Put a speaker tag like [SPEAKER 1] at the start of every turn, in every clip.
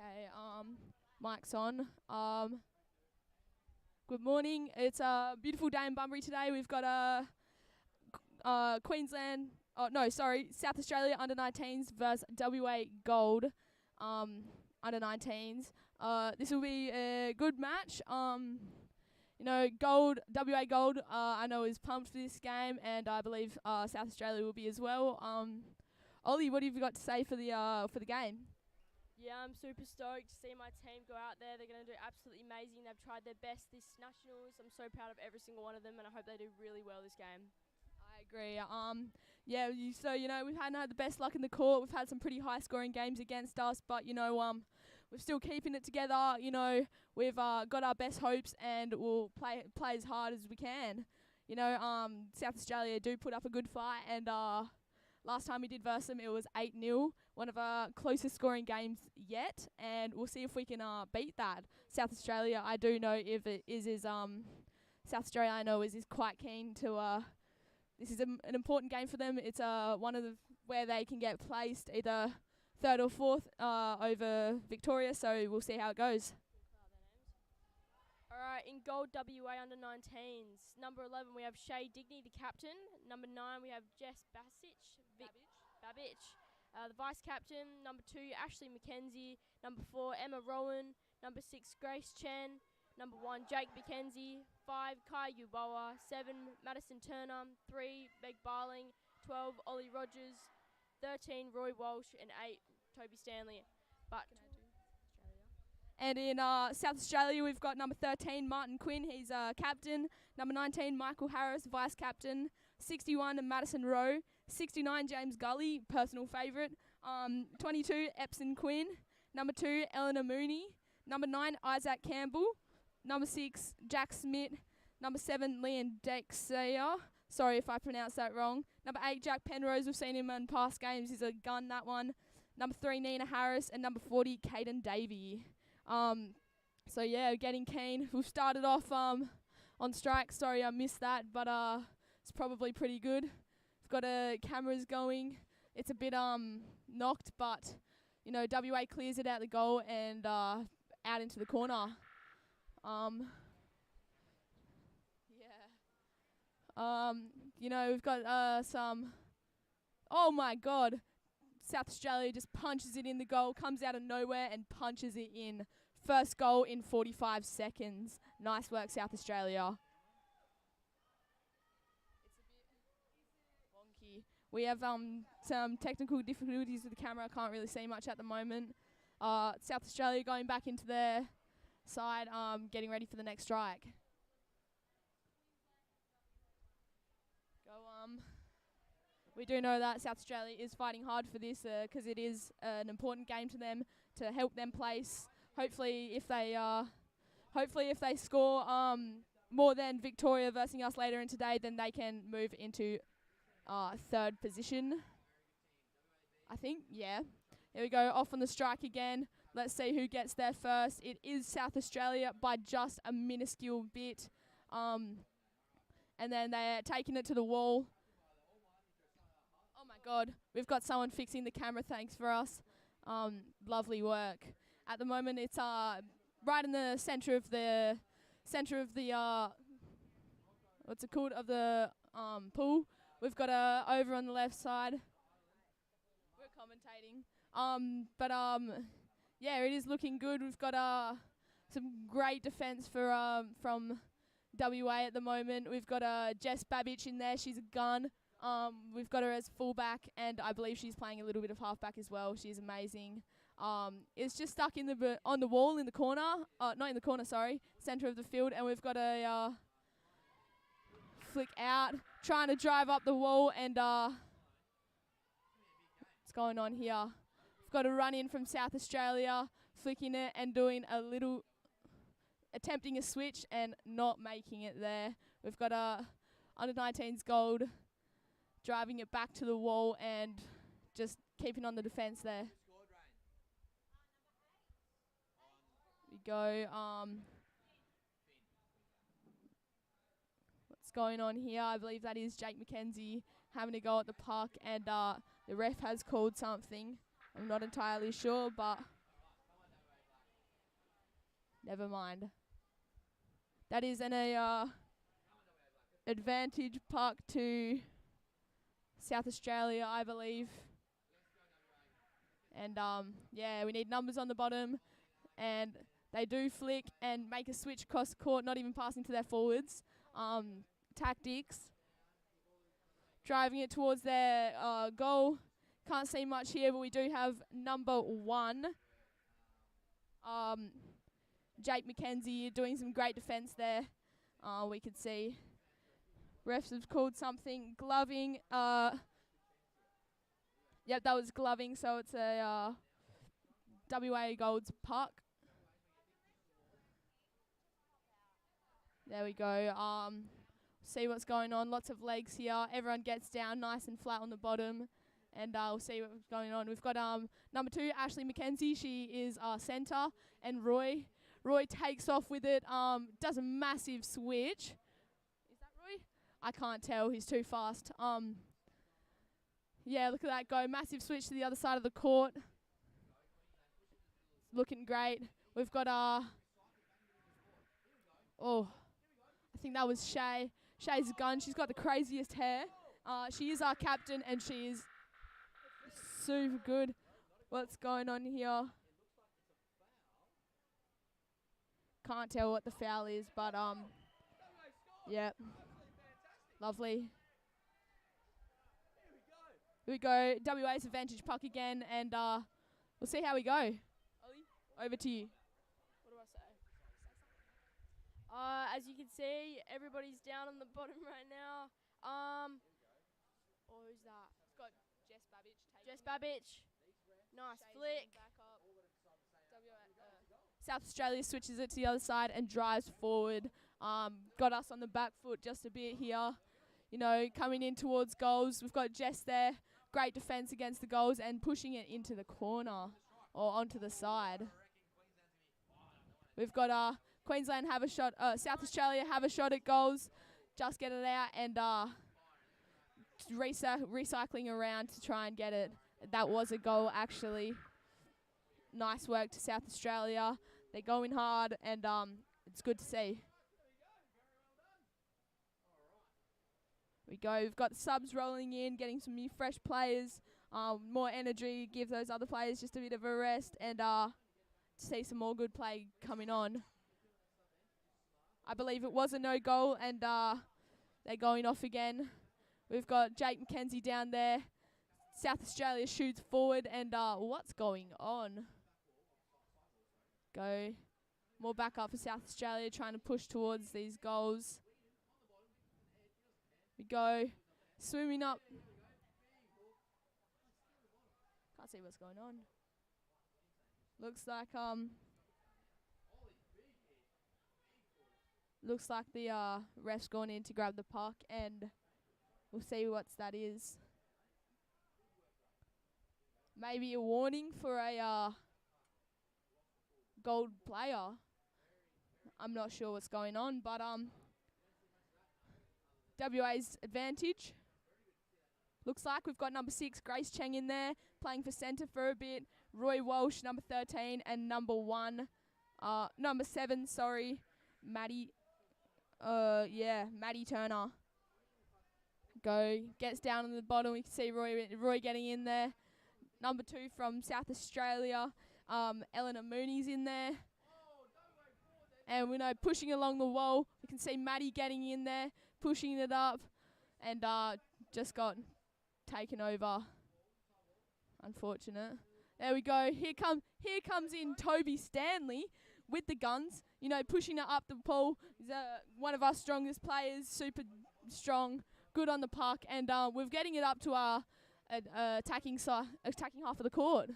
[SPEAKER 1] Okay, mic's on. Good morning. It's a beautiful day in Bunbury today. We've got Queensland, South Australia under-19s versus WA Gold under-19s. This will be a good match. WA Gold, I know is pumped for this game, and I believe South Australia will be as well. Ollie, what have you got to say for the game?
[SPEAKER 2] Yeah, I'm super stoked to see my team go out there. They're going to do absolutely amazing. They've tried their best this Nationals. I'm so proud of every single one of them, and I hope they do really well this game.
[SPEAKER 1] I agree. We've hadn't had the best luck in the court. We've had some pretty high-scoring games against us, but we're still keeping it together. We've got our best hopes, and we'll play as hard as we can. South Australia do put up a good fight, and last time we did versus them, it was 8-0, one of our closest scoring games yet, and we'll see if we can beat that. South Australia, I do know if it is South Australia, I know is quite keen to. This is an important game for them. It's one of where they can get placed either third or fourth over Victoria. So we'll see how it goes.
[SPEAKER 2] All right, in gold WA under-19s, number 11 we have Shay Digney, the captain. Number 9 we have Jess Babbage. The vice captain. Number 2 Ashley McKenzie. Number 4 Emma Rowan. Number 6 Grace Chen. Number 1 Jake McKenzie. 5 Kai Uboa. 7 Madison Turner. 3 Meg Barling. 12 Ollie Rogers. 13 Roy Walsh, and 8 Toby Stanley.
[SPEAKER 1] And in South Australia, we've got number 13, Martin Quinn. He's captain. Number 19, Michael Harris, vice-captain. 61, Madison Rowe. 69, James Gully, personal favourite. 22, Epson Quinn. Number 2, Eleanor Mooney. Number 9, Isaac Campbell. Number 6, Jack Smith. Number 7, Leon Dexia. Sorry if I pronounced that wrong. Number 8, Jack Penrose. We've seen him in past games. He's a gun, that one. Number 3, Nina Harris. And number 40, Caden Davey. Getting keen. We've started off on strike. Sorry, I missed that, but it's probably pretty good. We've got cameras going. It's a bit knocked, but WA clears it out the goal and out into the corner. We've got some. Oh my God. South Australia just punches it in the goal, comes out of nowhere and punches it in. First goal in 45 seconds. Nice work, South Australia. It's a bit wonky. We have some technical difficulties with the camera. I can't really see much at the moment. South Australia going back into their side, getting ready for the next strike. We do know that South Australia is fighting hard for this because it is an important game to them to help them place. Hopefully, if they score more than Victoria versus us later in today, then they can move into third position. I think, yeah. Here we go, off on the strike again. Let's see who gets there first. It is South Australia by just a minuscule bit. And then they're taking it to the wall. Oh my God, we've got someone fixing the camera, thanks for us. Lovely work. At the moment it's right in the center of the what's it called, of the pool. We've got over on the left side. We're commentating. It is looking good. We've got some great defense from WA at the moment. We've got Jess Babbage in there. She's a gun. We've got her as fullback, and I believe she's playing a little bit of halfback as well. She's amazing. It's just stuck on the wall in the corner. Not in the corner, sorry. Center of the field, and we've got a flick out, trying to drive up the wall, and what's going on here? We've got a run in from South Australia, flicking it and doing attempting a switch and not making it there. We've got under-19s Gold driving it back to the wall and just keeping on the defence there. We go. What's going on here? I believe that is Jake McKenzie having a go at the puck, and the ref has called something. I'm not entirely sure, but Never mind. That is an advantage puck to South Australia, I believe. And yeah, we need numbers on the bottom, and they do flick and make a switch across the court, not even passing to their forwards. Tactics. Driving it towards their goal. Can't see much here, but we do have number 1. Jake McKenzie doing some great defence there. We could see. Refs have called something gloving. Yep, that was gloving, so it's a WA Gold's puck. There we go. See what's going on. Lots of legs here. Everyone gets down nice and flat on the bottom. And we'll see what's going on. We've got number 2, Ashley McKenzie. She is our centre. And Roy takes off with it. Does a massive switch. Is that Roy? I can't tell. He's too fast. Yeah, look at that go. Massive switch to the other side of the court. Looking great. We've got I think that was Shay. Shay's gun. She's got the craziest hair. She is our captain, and she is super good. What's going on here? Can't tell what the foul is, but yeah, lovely. Here we go. WA's advantage puck again, and we'll see how we go. Ollie, over to you.
[SPEAKER 2] What do I say? As you can see, everybody's down on the bottom right now. Who's that?
[SPEAKER 1] It's got Jess Babbage.
[SPEAKER 2] Jess Babbage. Nice flick.
[SPEAKER 1] Back up. South Australia switches it to the other side and drives forward. Got us on the back foot just a bit here. You know, coming in towards goals. We've got Jess there. Great defence against the goals and pushing it into the corner or onto the side. We've got Queensland have a shot. South Australia have a shot at goals. Just get it out and recycling around to try and get it. That was a goal, actually. Nice work to South Australia. They're going hard, and it's good to see. We go. We've got the subs rolling in, getting some new fresh players, more energy, give those other players just a bit of a rest, and see some more good play coming on. I believe it was a no goal, and they're going off again. We've got Jake McKenzie down there. South Australia shoots forward, and what's going on? Go. More back up for South Australia, trying to push towards these goals. We go. Swimming up. Can't see what's going on. Looks like the ref's gone in to grab the puck, and we'll see what that is. Maybe a warning for a gold player. I'm not sure what's going on, but WA's advantage. Looks like we've got number 6, Grace Cheng, in there, playing for centre for a bit. Roy Walsh, number 13, and number 7, Maddie. Maddie Turner. Go, gets down on the bottom. We can see Roy getting in there. Number 2 from South Australia, Eleanor Mooney's in there. And we know pushing along the wall. We can see Maddie getting in there, pushing it up, and just got taken over. Unfortunate. There we go. Here comes in Toby Stanley with the guns. You know, pushing it up the pool. He's one of our strongest players, super strong, good on the puck, and we're getting it up to our attacking half of the court.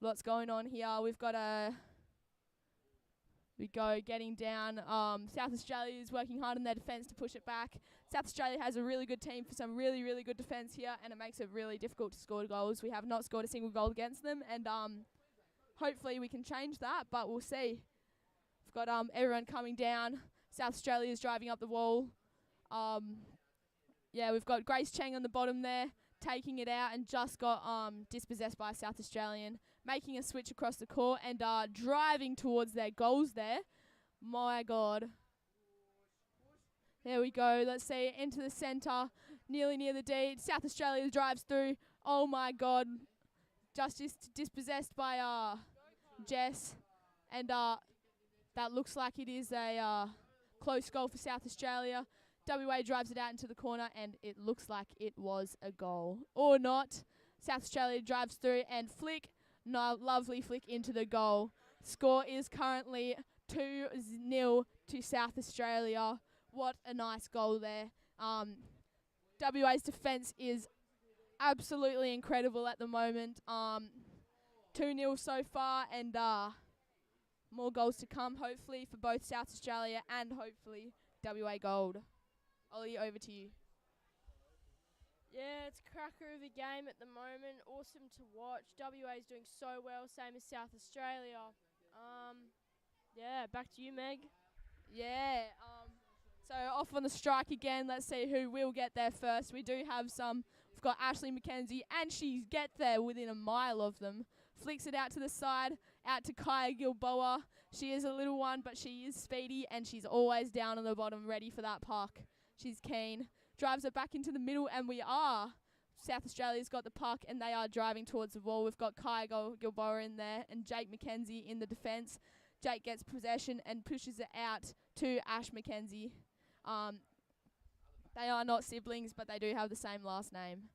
[SPEAKER 1] Lots going on here. We've got getting down. South Australia is working hard on their defence to push it back. South Australia has a really good team for some really, really good defence here, and it makes it really difficult to score goals. We have not scored a single goal against them, and hopefully we can change that, but we'll see. We've got everyone coming down. South Australia is driving up the wall. We've got Grace Cheng on the bottom there, taking it out and just got dispossessed by a South Australian, making a switch across the court and driving towards their goals there. My God. There we go. Let's see. Into the centre, nearly near the D. South Australia drives through. Oh, my God. Just dispossessed by Jess. And that looks like it is a close goal for South Australia. WA drives it out into the corner, and it looks like it was a goal. Or not. South Australia drives through and flick. No, lovely flick into the goal. Score is currently 2-0 to South Australia. What a nice goal there. WA's defence is absolutely incredible at the moment. 2-0 so far, and more goals to come, hopefully, for both South Australia and hopefully WA Gold. Ollie, over to you.
[SPEAKER 2] Yeah, it's a cracker of a game at the moment. Awesome to watch. WA is doing so well, same as South Australia. Yeah, back to you, Meg.
[SPEAKER 1] Yeah. So off on the strike again. Let's see who will get there first. We do have some. We've got Ashley McKenzie, and she gets there within a mile of them. Flicks it out to the side, out to Kaya Gilboa. She is a little one, but she is speedy, and she's always down on the bottom, ready for that puck. She's keen. Drives it back into the middle, and we are. South Australia's got the puck, and they are driving towards the wall. We've got Kaya Gilboa in there, and Jake McKenzie in the defence. Jake gets possession and pushes it out to Ash McKenzie. They are not siblings, but they do have the same last name.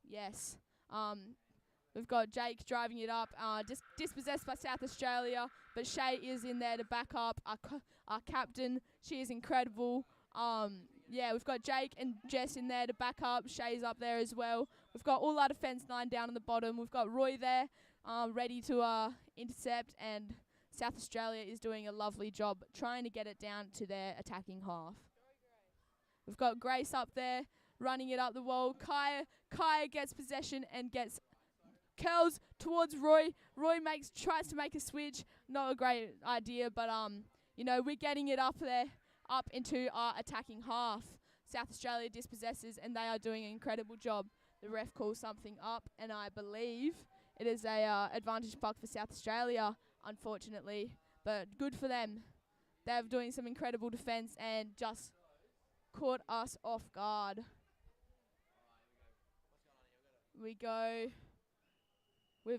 [SPEAKER 1] Yes. We've got Jake driving it up, just dispossessed by South Australia, but Shay is in there to back up our captain. She is incredible. Yeah, we've got Jake and Jess in there to back up. Shay's up there as well. We've got all our defence line down on the bottom. We've got Roy there, ready to intercept, and South Australia is doing a lovely job trying to get it down to their attacking half. We've got Grace up there, running it up the wall. Kaya gets possession and gets curls towards Roy. Roy tries to make a switch. Not a great idea, but we're getting it up there, up into our attacking half. South Australia dispossesses, and they are doing an incredible job. The ref calls something up, and I believe it is a advantage puck for South Australia, unfortunately, but good for them. They're doing some incredible defence and just caught us off guard. We've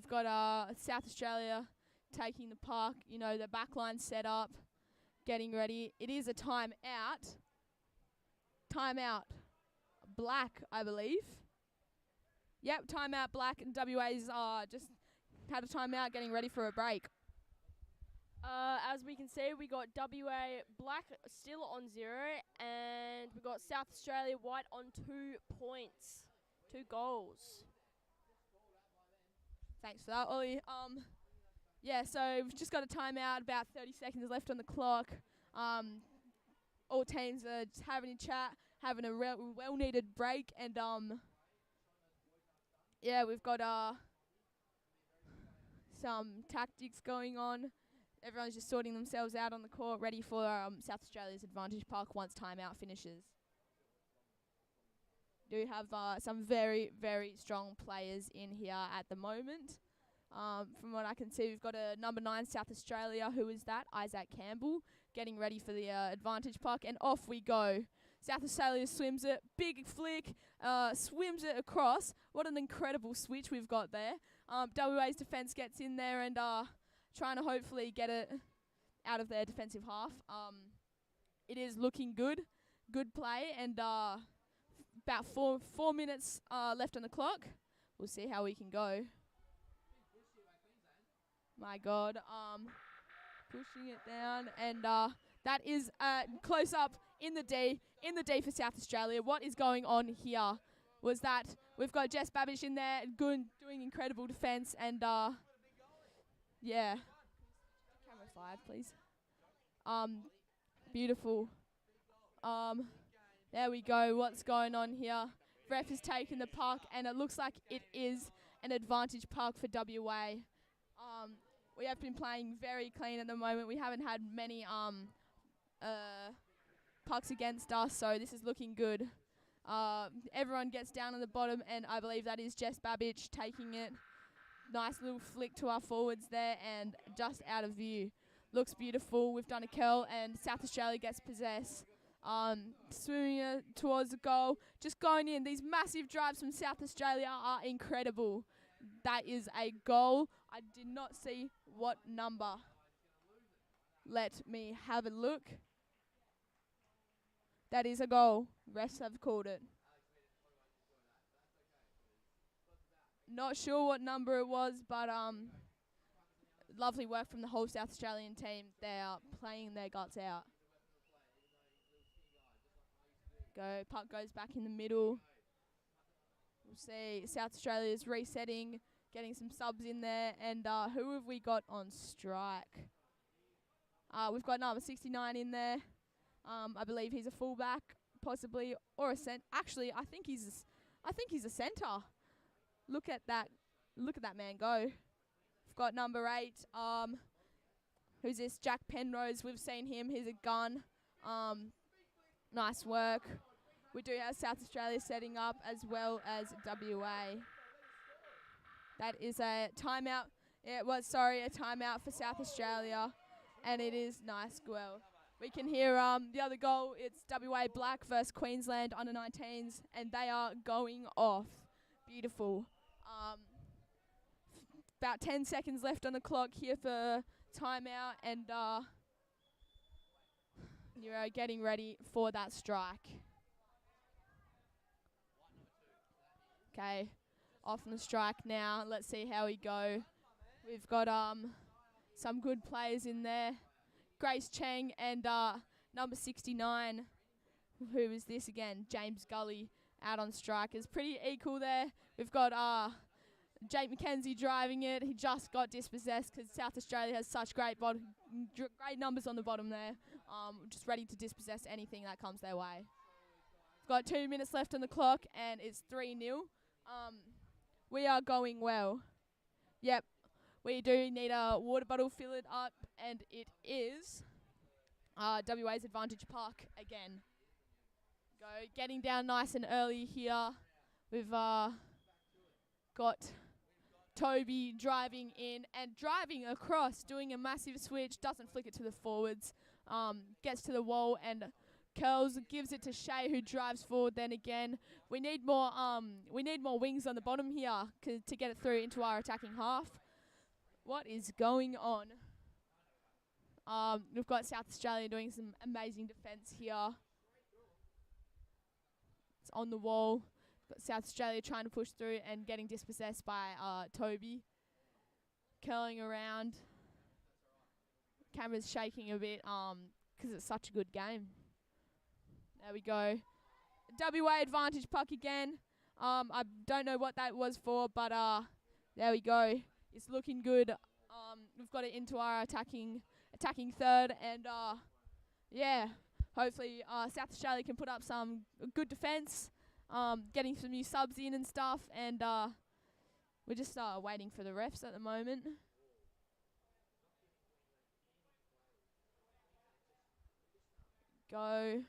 [SPEAKER 1] got South Australia taking the puck. The back line set up, getting ready. It is a timeout. Timeout Black, I believe. Yep, timeout Black, and WA's just had a timeout, getting ready for a break.
[SPEAKER 2] As we can see, we got WA Black still on 0, and we got South Australia White on 2 points, 2 goals.
[SPEAKER 1] Thanks for that, Ollie. Yeah, so we've just got a timeout, about 30 seconds left on the clock. All teams are just having a chat, having a well-needed break, and yeah, we've got some tactics going on. Everyone's just sorting themselves out on the court, ready for South Australia's advantage puck once timeout finishes. Do have some very, very strong players in here at the moment. From what I can see, we've got a number 9 South Australia. Who is that? Isaac Campbell, getting ready for the advantage puck, and off we go. South Australia swims it, big flick, swims it across. What an incredible switch we've got there. WA's defence gets in there and trying to hopefully get it out of their defensive half. It is looking good. Good play, and about four minutes left on the clock. We'll see how we can go. My God, pushing it down, and that is close up in the D for South Australia. What is going on here? Was that we've got Jess Babbage in there, good, doing incredible defence, and yeah. Camera 5, please. Beautiful. There we go. What's going on here? Ref has taken the puck, and it looks like it is an advantage puck for WA. We have been playing very clean at the moment. We haven't had many pucks against us, so this is looking good. Everyone gets down on the bottom, and I believe that is Jess Babbage taking it. Nice little flick to our forwards there, and just out of view. Looks beautiful. We've done a curl, and South Australia gets possess. Swimming towards the goal, just going in. These massive drives from South Australia are incredible. That is a goal. I did not see what number. Let me have a look. That is a goal. Refs have called it. Not sure what number it was, but lovely work from the whole South Australian team. They are playing their guts out. Puck goes back in the middle. We'll see South Australia's resetting, getting some subs in there. And who have we got on strike? We've got number 69 in there. I believe he's a fullback, possibly, or a centre. Actually, I think he's a centre. Look at that man go. We've got number 8. Who's this? Jack Penrose. We've seen him. He's a gun. Nice work. We do have South Australia setting up as well as WA. That is a timeout. It was, a timeout for South Australia. And it is nice well. We can hear the other goal. It's WA Black versus Queensland under 19s. And they are going off. Beautiful. About 10 seconds left on the clock here for timeout. And you're getting ready for that strike. Okay, off on the strike now. Let's see how we go. We've got some good players in there. Grace Cheng and number 69. Who is this again? James Gully out on strike. It's pretty equal there. We've got Jake McKenzie driving it. He just got dispossessed because South Australia has such great numbers on the bottom there. Just ready to dispossess anything that comes their way. We've got 2 minutes left on the clock, and it's 3-0. We are going well. Yep, we do need a water bottle, fill it up, and it is WA's advantage puck again. Getting down nice and early here. We've got Toby driving in and driving across, doing a massive switch, doesn't flick it to the forwards, gets to the wall and curls, gives it to Shay, who drives forward. Then again, we need more wings on the bottom here to get it through into our attacking half. What is going on? We've got South Australia doing some amazing defence here. It's on the wall. We've got South Australia trying to push through and getting dispossessed by Toby. Curling around. Camera's shaking a bit because it's such a good game. There we go. WA advantage puck again. I don't know what that was for, but there we go. It's looking good. We've got it into our attacking third, and yeah, hopefully South Australia can put up some good defence, getting some new subs in and stuff, and we're just waiting for the refs at the moment. Go.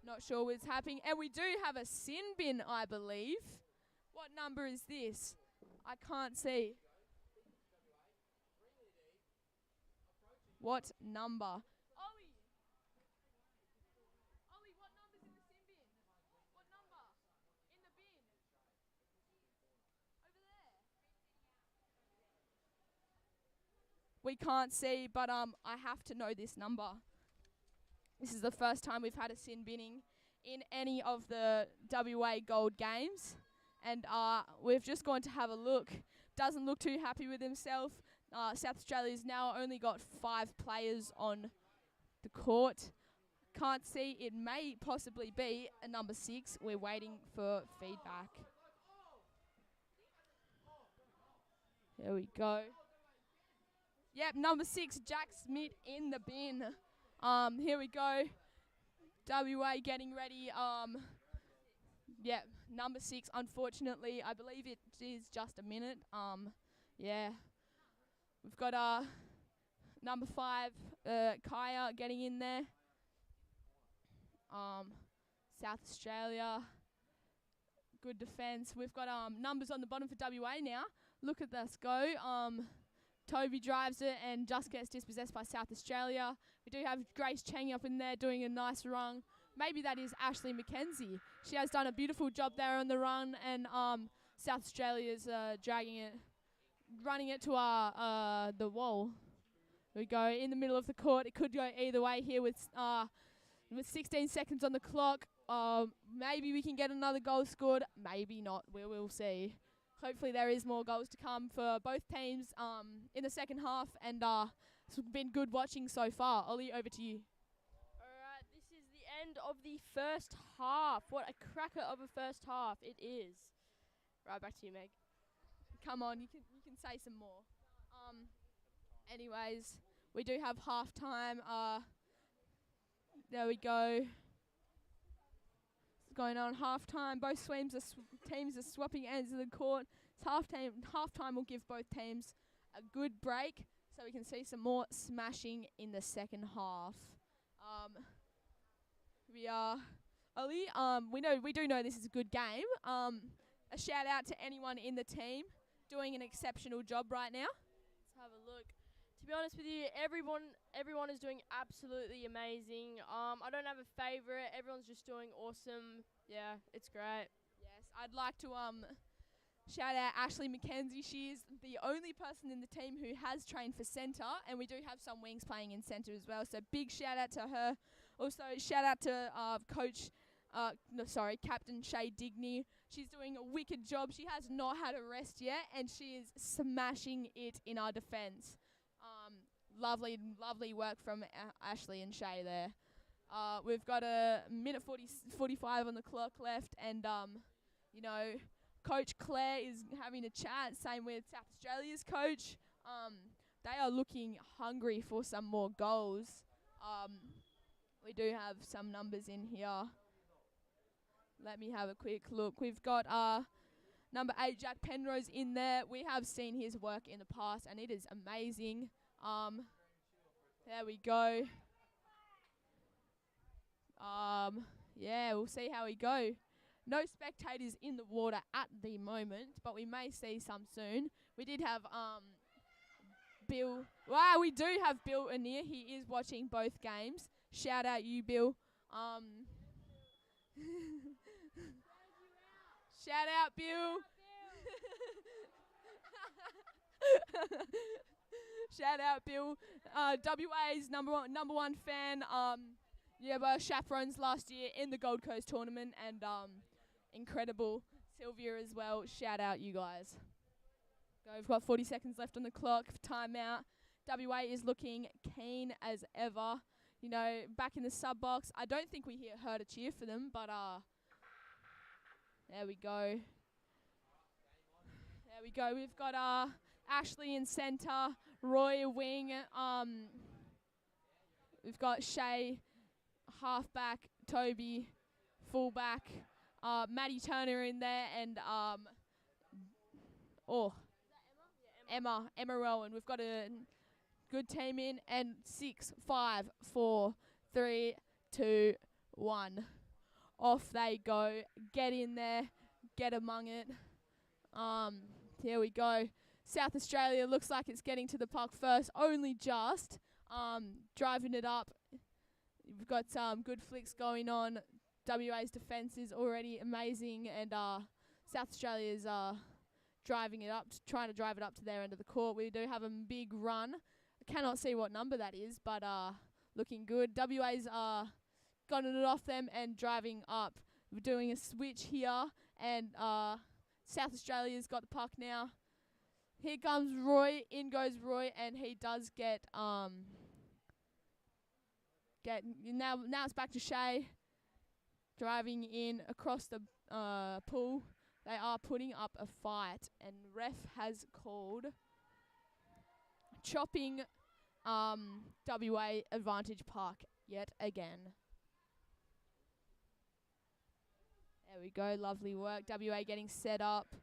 [SPEAKER 1] Not sure what's happening. And we do have a sin bin, I believe. What number is this? I can't see. What number? Ollie! Ollie, what number's in the sin bin? What number? In the bin? Over there. We can't see, but I have to know this number. This is the first time we've had a sin binning in any of the WA Gold games. And we've just gone to have a look. Doesn't look too happy with himself. South Australia's now only got 5 players on the court. Can't see. It may possibly be a number 6. We're waiting for feedback. There we go. Yep, number 6, Jack Smith in the bin. Here we go. WA getting ready. Yeah, number 6, unfortunately, I believe it is just a minute. Yeah. We've got number 5, Kaya getting in there. South Australia. Good defence. We've got numbers on the bottom for WA now. Look at this go. Toby drives it and just gets dispossessed by South Australia. We do have Grace Chang up in there doing a nice run. Maybe that is Ashley McKenzie. She has done a beautiful job there on the run, and South Australia's dragging it, running it to the wall. We go in the middle of the court. It could go either way here with 16 seconds on the clock. Maybe we can get another goal scored. Maybe not. We will see. Hopefully there is more goals to come for both teams in the second half, and it's been good watching so far. Ollie, over to you.
[SPEAKER 2] Alright, this is the end of the first half. What a cracker of a first half it is. Right, back to you, Meg.
[SPEAKER 1] Come on, you can say some more. Anyways, we do have half time. There we go. It's going on half time. Both teams are swapping ends of the court. It's half time will give both teams a good break, so we can see some more smashing in the second half. We do know this is a good game. A shout out to anyone in the team doing an exceptional job right now.
[SPEAKER 2] Let's have a look. To be honest with you, everyone is doing absolutely amazing. I don't have a favourite. Everyone's just doing awesome. Yeah, it's great.
[SPEAKER 1] Yes, I'd like to shout out Ashley McKenzie. She is the only person in the team who has trained for centre, and we do have some wings playing in centre as well. So big shout out to her. Also shout out to Captain Shay Digney. She's doing a wicked job. She has not had a rest yet, and she is smashing it in our defence. Lovely work from Ashley and Shay there. We've got a minute 45 on the clock left, and Coach Claire is having a chat. Same with South Australia's coach. They are looking hungry for some more goals. We do have some numbers in here. Let me have a quick look. We've got number 8, Jack Penrose, in there. We have seen his work in the past, and it is amazing. There we go. We'll see how we go. No spectators in the water at the moment, but we may see some soon. We did have Bill. Wow, we do have Bill Anir. He is watching both games. Shout out you, Bill. Shout out, Bill. Shout out, Bill. WA's number one fan. Were chaperones last year in the Gold Coast tournament, and incredible. Sylvia as well. Shout out, you guys. We've got 40 seconds left on the clock for timeout. WA is looking keen as ever. Back in the sub box. I don't think we heard a cheer for them, but there we go. There we go. We've got Ashley in centre, Roy wing. We've got Shay halfback, Toby fullback, Maddie Turner in there, and Emma Rowan. We've got a good team in, and 6, 5, 4, 3, 2, 1. Off they go. Get in there. Get among it. Here we go. South Australia looks like it's getting to the puck first. Only just. Driving it up. We've got some good flicks going on. WA's defence is already amazing, and South Australia's driving it up, trying to drive it up to their end of the court. We do have a big run. I cannot see what number that is, but looking good. WA's gotten it off them and driving up. We're doing a switch here, and South Australia's got the puck now. Here comes Roy. In goes Roy, and he does get now it's back to Shay. Driving in across the pool. They are putting up a fight, and ref has called chopping WA advantage puck yet again. There we go, lovely work. WA getting set up,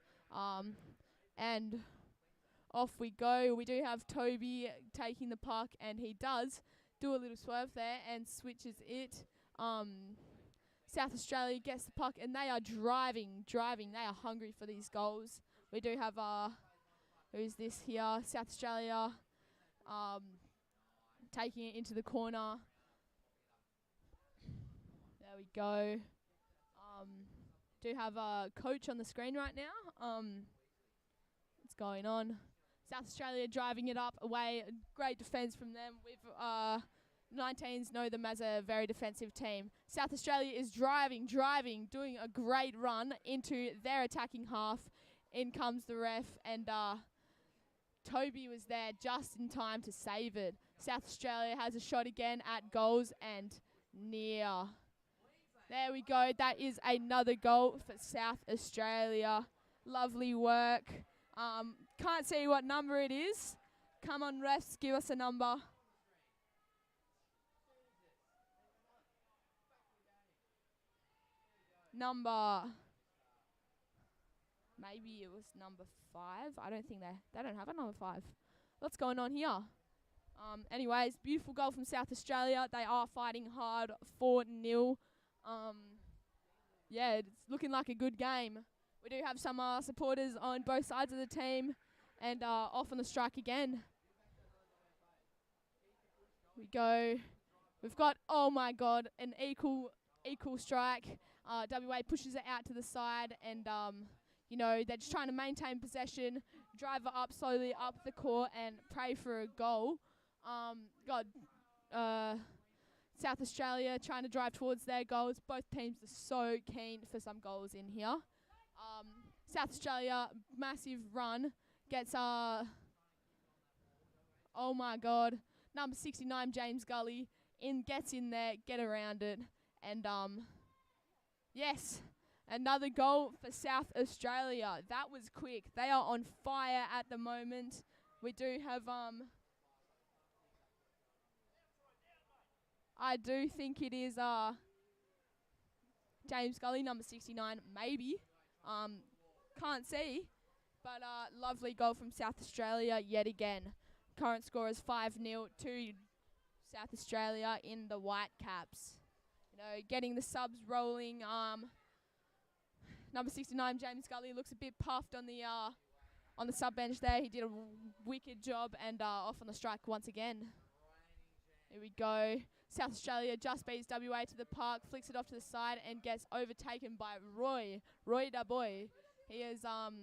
[SPEAKER 1] and off we go. We do have Toby taking the puck, and he does do a little swerve there and switches it. South Australia gets the puck and they are driving. They are hungry for these goals. We do have who's this here? South Australia taking it into the corner. There we go. Do have a coach on the screen right now. What's going on? South Australia driving it up away. Great defence from them. We've 19s know them as a very defensive team. South Australia is driving, doing a great run into their attacking half. In comes the ref, and Toby was there just in time to save it. South Australia has a shot again at goals and near. There we go. That is another goal for South Australia. Lovely work. Can't see what number it is. Come on, refs, give us a number. Maybe it was number 5. I don't think they don't have a number 5. What's going on here? Anyways, beautiful goal from South Australia. They are fighting hard, 4-0. Yeah, it's looking like a good game. We do have some supporters on both sides of the team, and off on the strike again. We go. We've got, oh my God, an equal strike. WA pushes it out to the side, and they're just trying to maintain possession, drive it up slowly up the court, and pray for a goal. South Australia trying to drive towards their goals. Both teams are so keen for some goals in here. South Australia, massive run, gets oh my God, number 69, James Gully, gets in there, get around it, and yes, another goal for South Australia. That was quick. They are on fire at the moment. We do have I do think it is James Gully, number 69, maybe. Can't see. But lovely goal from South Australia yet again. Current score is 5-0 to South Australia in the White Caps. Getting the subs rolling. Number 69, James Gully, looks a bit puffed on the sub bench there. He did a wicked job, and off on the strike once again. Here we go. South Australia just beats WA to the park, flicks it off to the side, and gets overtaken by Roy da boy. He is South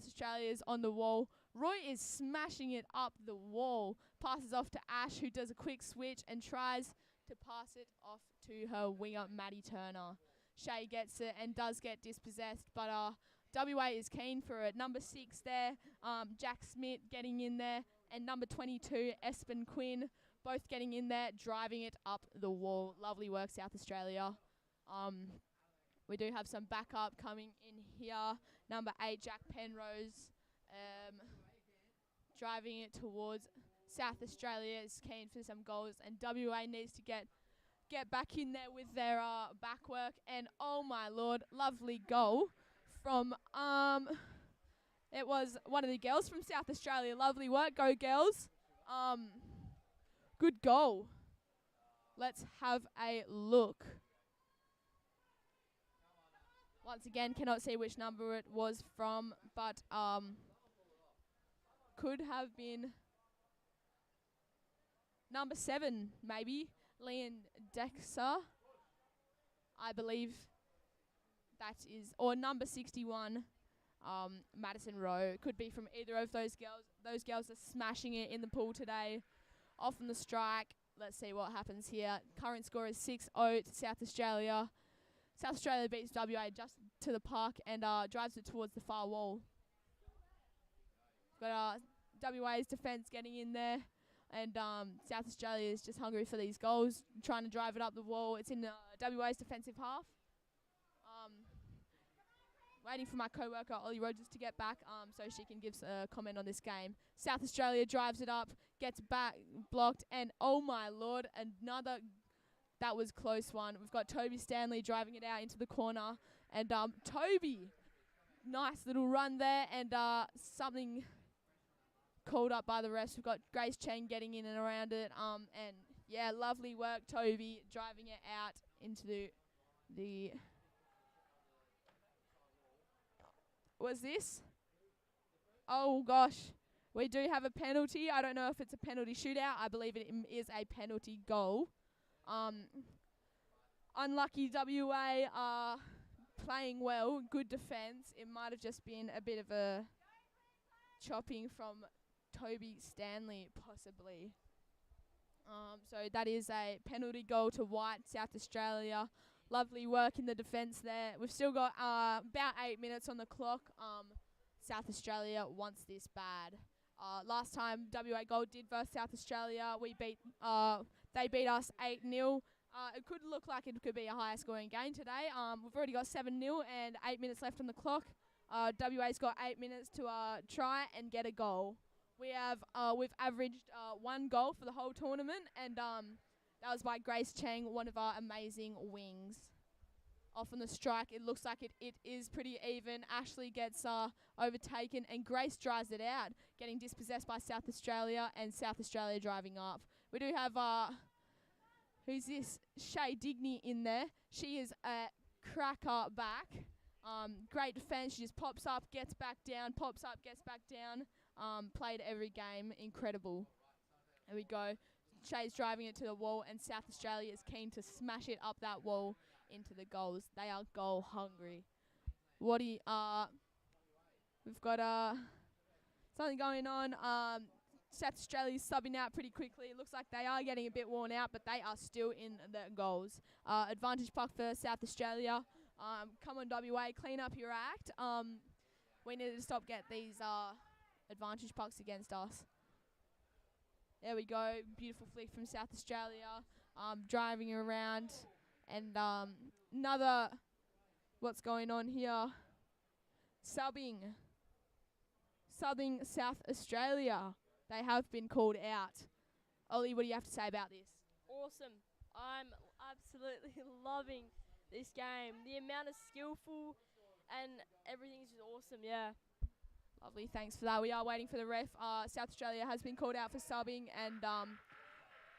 [SPEAKER 1] Australia is on the wall. Roy is smashing it up the wall. Passes off to Ash, who does a quick switch and tries to pass it off to her winger, Maddie Turner. Shay gets it and does get dispossessed, but WA is keen for it. Number 6 there, Jack Smith getting in there, and number 22, Espen Quinn, both getting in there, driving it up the wall. Lovely work, South Australia. We do have some backup coming in here. Number 8, Jack Penrose, driving it towards South Australia. Is keen for some goals, and WA needs to get back in there with their back work. And oh my Lord, lovely goal from it was one of the girls from South Australia. Lovely work, go girls. Good goal. Let's have a look. Once again, cannot see which number it was from, but could have been number 7, maybe. Leon Dexter, I believe that is, or number 61, Madison Rowe. Could be from either of those girls. Those girls are smashing it in the pool today. Off on the strike. Let's see what happens here. Current score is 6-0 to South Australia. South Australia beats WA just to the park and drives it towards the far wall. Got WA's defence getting in there, and South Australia is just hungry for these goals, trying to drive it up the wall. It's in WA's defensive half. Waiting for my co-worker Ollie Rogers to get back so she can give a comment on this game. South Australia drives it up, gets back, blocked, and oh my Lord, another, that was close one. We've got Toby Stanley driving it out into the corner, and Toby, nice little run there, and something called up by the refs. We've got Grace Cheng getting in and around it, and Yeah, lovely work, Toby, driving it out into the was this? Oh gosh, we do have a penalty. I don't know if it's a penalty shootout. I believe it is a penalty goal. Unlucky WA are playing well, good defence. It might have just been a bit of a chopping from Toby Stanley, possibly. So that is a penalty goal to White, South Australia. Lovely work in the defence there. We've still got about 8 minutes on the clock. South Australia wants this bad. Last time WA Gold did versus South Australia, they beat us 8-0. It could look like it could be a higher scoring game today. We've already got 7-0 and 8 minutes left on the clock. WA's got 8 minutes to try and get a goal. We've averaged 1 goal for the whole tournament, and that was by Grace Cheng, one of our amazing wings. Off on the strike, it looks like it is pretty even. Ashley gets overtaken, and Grace drives it out, getting dispossessed by South Australia, and South Australia driving up. We do have who's this? Shay Digney in there. She is a cracker back. Great defence. She just pops up, gets back down, pops up, gets back down. Played every game. Incredible. There we go. Shay's driving it to the wall, and South Australia is keen to smash it up that wall into the goals. They are goal hungry. We've got something going on. South Australia's subbing out pretty quickly. It looks like they are getting a bit worn out, but they are still in the goals. Advantage puck for South Australia. Come on, WA, clean up your act. We need to stop getting these advantage pucks against us. There we go. Beautiful flick from South Australia. Driving around. And another, what's going on here? Subbing South Australia. They have been called out. Ollie, what do you have to say about this?
[SPEAKER 2] Awesome. I'm absolutely loving this game. The amount of skillful and everything's just awesome, yeah.
[SPEAKER 1] Lovely, thanks for that. We are waiting for the ref. South Australia has been called out for subbing, and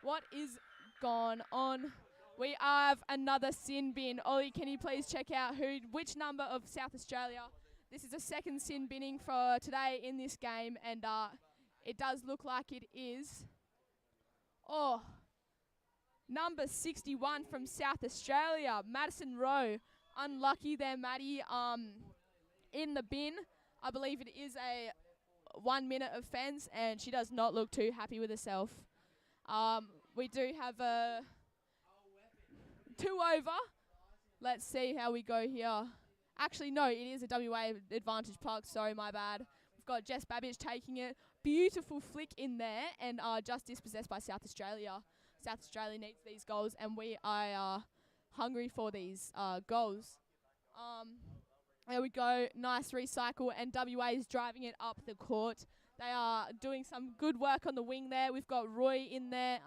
[SPEAKER 1] what is gone on? We have another sin bin. Ollie, can you please check out which number of South Australia? This is a second sin binning for today in this game, and it does look like it is. Oh, number 61 from South Australia, Madison Rowe. Unlucky there, Maddie. In the bin. I believe it is a 1 minute offence, and she does not look too happy with herself. We do have a 2 over. Let's see how we go here. Actually, no, it is a WA advantage puck. Sorry, my bad. We've got Jess Babbage taking it. Beautiful flick in there, and just dispossessed by South Australia. South Australia needs these goals, and we are hungry for these goals. There we go. Nice recycle, and WA is driving it up the court. They are doing some good work on the wing there. We've got Roy in there.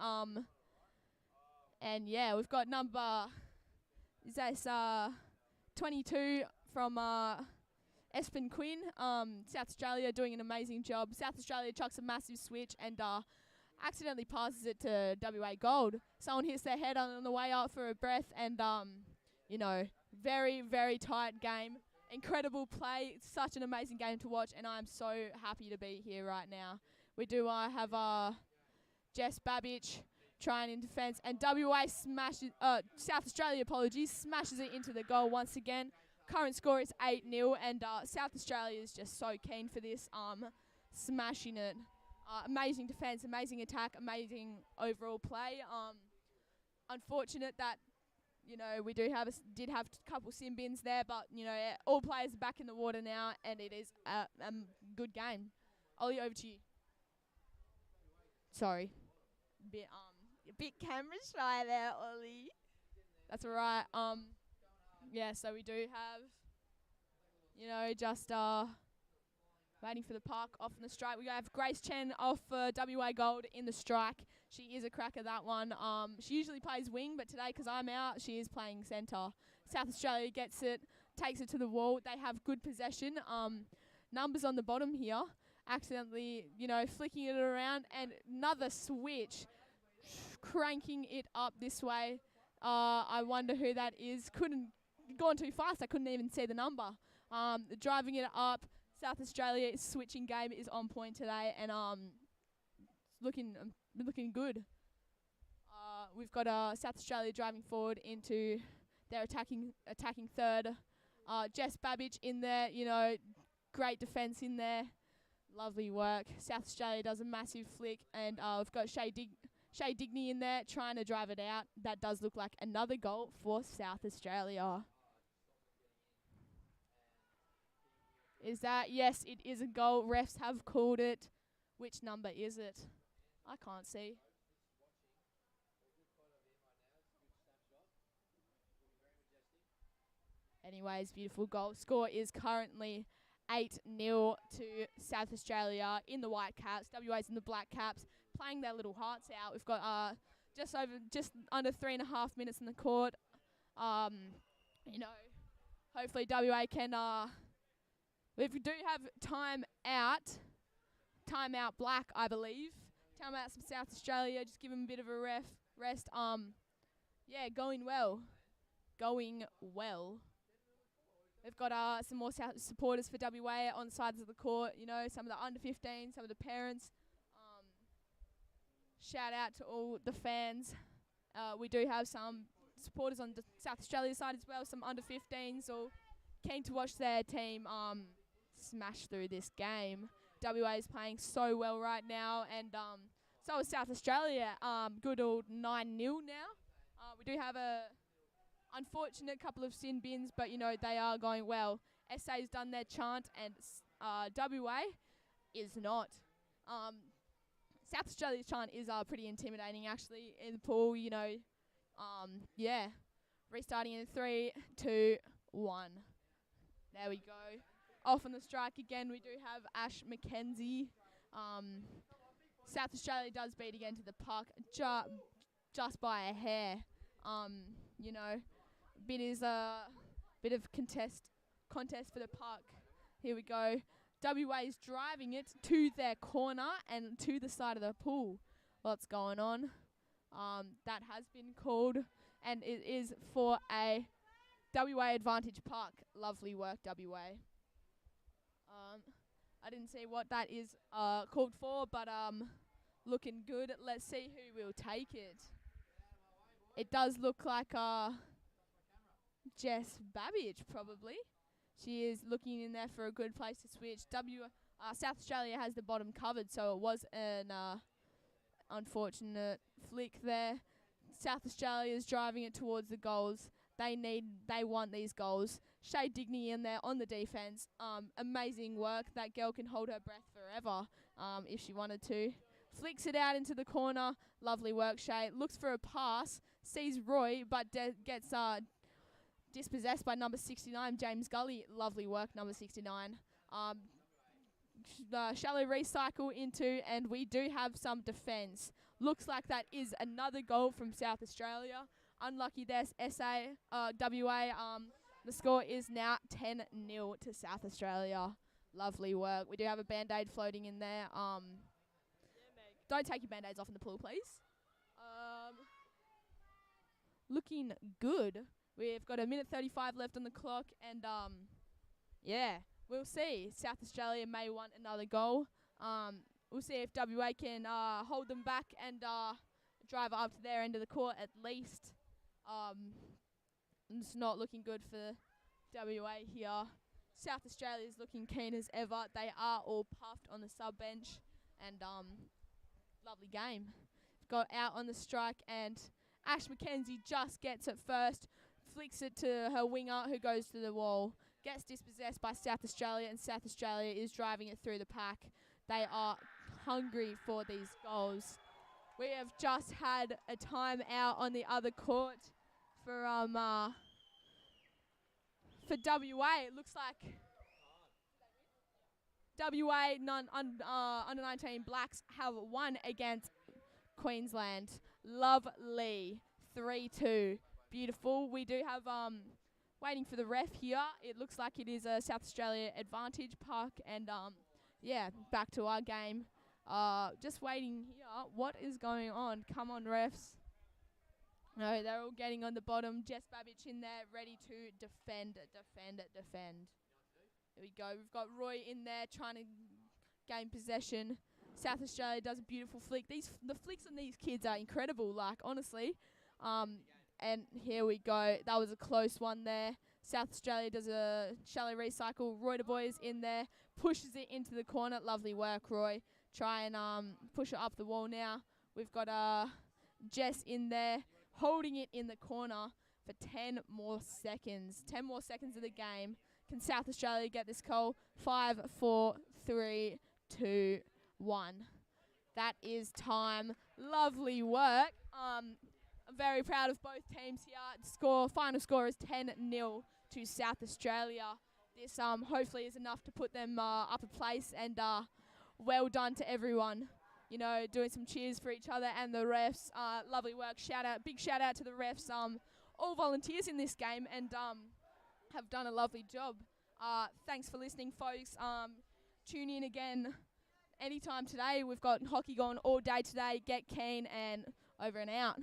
[SPEAKER 1] And yeah, we've got number 22 from Espen Quinn. South Australia doing an amazing job. South Australia chucks a massive switch and accidentally passes it to WA Gold. Someone hits their head on the way up for a breath, and very, very tight game. Incredible play. It's such an amazing game to watch, and I'm so happy to be here right now. We do have Jess Babbage trying in defence, and WA smashes, South Australia, smashes it into the goal once again. Current score is 8-0, and South Australia is just so keen for this, smashing it. Amazing defence, amazing attack, amazing overall play. Unfortunate that we did have a couple sin bins there, but all players are back in the water now, and it is a good game. Ollie, over to you. Sorry, a bit camera shy there, Ollie. That's all right. Yeah, so we do have, just waiting for the puck off in the strike. We have Grace Chen off WA Gold in the strike. She is a cracker, that one. She usually plays wing, but today, because I'm out, she is playing centre. South Australia gets it, takes it to the wall. They have good possession. Numbers on the bottom here, accidentally, flicking it around, and another switch. cranking it up this way. I wonder who that is. Couldn't gone too fast. I couldn't even see the number. Driving it up. South Australia's switching game is on point today, and looking good. We've got South Australia driving forward into their attacking third. Jess Babbage in there, great defence in there. Lovely work. South Australia does a massive flick, and we've got Shay Digney in there trying to drive it out. That does look like another goal for South Australia. Is that? Yes, it is a goal. Refs have called it. Which number is it? I can't see. Anyways, beautiful goal. Score is currently 8-0 to South Australia in the white caps. WA's in the black caps, playing their little hearts out. We've got just under 3.5 minutes in the court. Hopefully WA can. We do have time out black, I believe. Time out from South Australia. Just give them a bit of a rest. Going well. We've got some more supporters for WA on the sides of the court. Some of the under 15, some of the parents. Shout out to all the fans. We do have some supporters on the South Australia side as well. Some under 15s all keen to watch their team smash through this game. WA is playing so well right now, and so is South Australia. Good old 9-0 now. We do have a unfortunate couple of sin bins, but they are going well. SA's done their chant, and WA is not. South Australia's chant is pretty intimidating actually in the pool. Restarting in 3, 2, 1. There we go. Off on the strike again. We do have Ash McKenzie. South Australia does beat again to the puck just by a hair. Bit of contest for the puck. Here we go. WA's driving it to their corner and to the side of the pool. What's going on? That has been called, and it is for a WA advantage puck. Lovely work, WA. I didn't see what that is called for, but looking good. Let's see who will take it. It does look like Jess Babbage, probably. She is looking in there for a good place to switch. South Australia has the bottom covered, so it was an unfortunate flick there. South Australia is driving it towards the goals. They want these goals. Shay Digney in there on the defense. Amazing work. That girl can hold her breath forever if she wanted to. Flicks it out into the corner. Lovely work, Shay. Looks for a pass. Sees Roy, but gets dispossessed by number 69, James Gully. Lovely work, number 69. Shallow recycle into, and we do have some defence. Looks like that is another goal from South Australia. Unlucky there's WA. The score is now 10-0 to South Australia. Lovely work. We do have a Band-Aid floating in there. Don't take your Band-Aids off in the pool, please. Looking good. We've got 1:35 left on the clock, and we'll see. South Australia may want another goal. We'll see if WA can hold them back and drive up to their end of the court at least. It's not looking good for WA here. South Australia is looking keen as ever. They are all puffed on the sub bench, and lovely game. Got out on the strike, and Ash McKenzie just gets it first. Flicks it to her winger, who goes to the wall. Gets dispossessed by South Australia, and South Australia is driving it through the pack. They are hungry for these goals. We have just had a timeout on the other court for WA. It looks like WA under 19 Blacks have won against Queensland. Lovely. 3-2. Beautiful. We do have waiting for the ref here. It looks like it is a South Australia advantage puck, and back to our game. Just waiting here. What is going on? Come on, refs. No, they're all getting on the bottom. Jess Babbage in there, ready to defend. Here we go. We've got Roy in there trying to gain possession. South Australia does a beautiful flick. The flicks on these kids are incredible, like, honestly. And here we go. That was a close one there. South Australia does a shallow recycle. Roy Du Bois in there, pushes it into the corner. Lovely work, Roy. Try and push it up the wall now. We've got Jess in there, holding it in the corner for 10 more seconds. 10 more seconds of the game. Can South Australia get this goal? 5, 4, 3, 2, 1. That is time. Lovely work. I'm very proud of both teams here. Final score is 10-0 to South Australia. This hopefully is enough to put them up a place, and well done to everyone. You know, doing some cheers for each other and the refs. Lovely work. Big shout out to the refs. All volunteers in this game, and have done a lovely job. Thanks for listening, folks. Tune in again anytime today. We've got hockey going all day today. Get keen, and over and out.